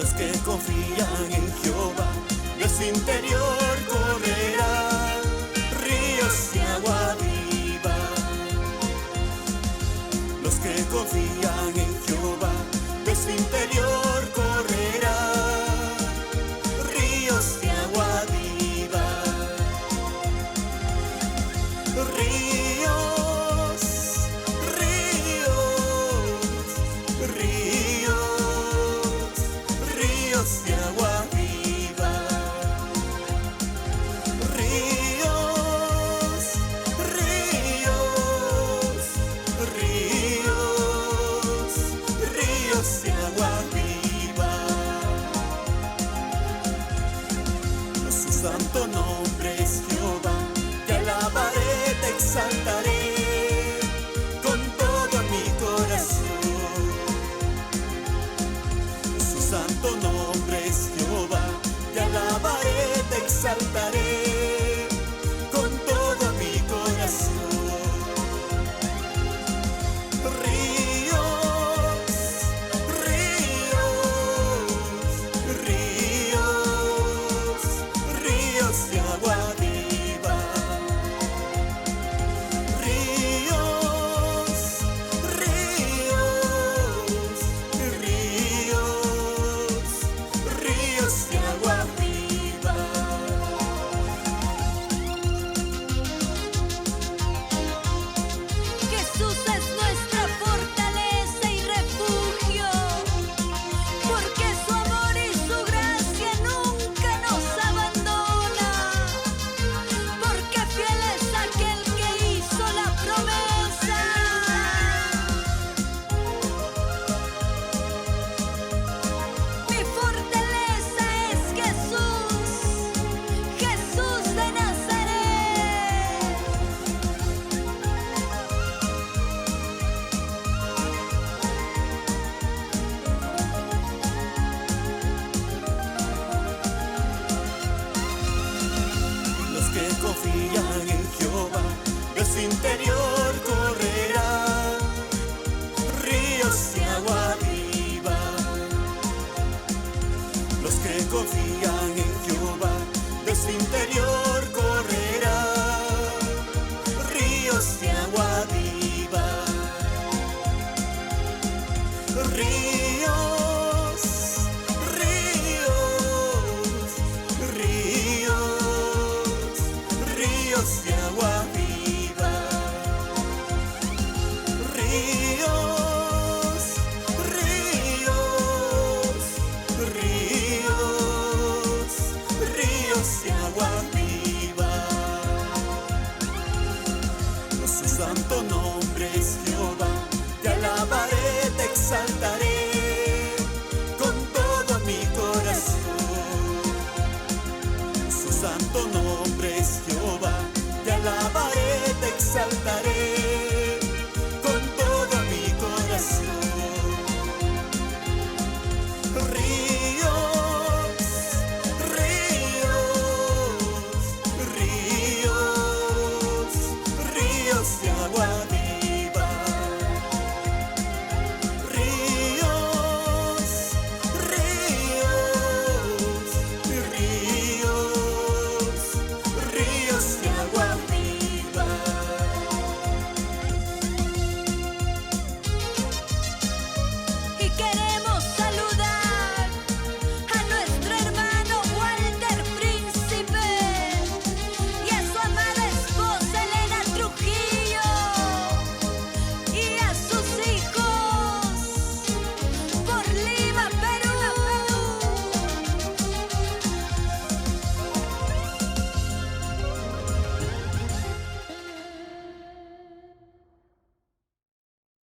Los que confían en Jehová, de su interior correrán ríos de agua viva. Los que confían en Jehová, de su interior correrán ríos de agua viva. Ríos, ríos, ríos, ríos de agua viva. Ríos, ríos, ríos, ríos de agua viva. Su santo nombre es Jehová, te alabaré, te exaltaré con todo mi corazón. Su santo nombre es Jehová, te alabaré, te exaltaré con todo mi corazón. Ríos, ríos, ríos, ríos de agua viva. Ríos, ríos, ríos, ríos de agua viva. Jesús es nuestra fortaleza y refugio, porque su amor y su gracia nunca nos abandona, porque fiel es aquel que hizo la promesa. Mi fortaleza es Jesús, Jesús de Nazaret. Los que confían en Jehová, de su interior correrán ríos de agua viva. Los que confían en Jehová, de su interior correrán ríos de agua viva. Ríos, ríos, ríos, ríos de agua viva. Ríos, ríos, ríos, ríos de agua viva. Su santo nombre es Jehová, te alabaré, te exaltaré con todo mi corazón. Su santo nombre es Jehová, te alabaré, te exaltaré con todo mi corazón.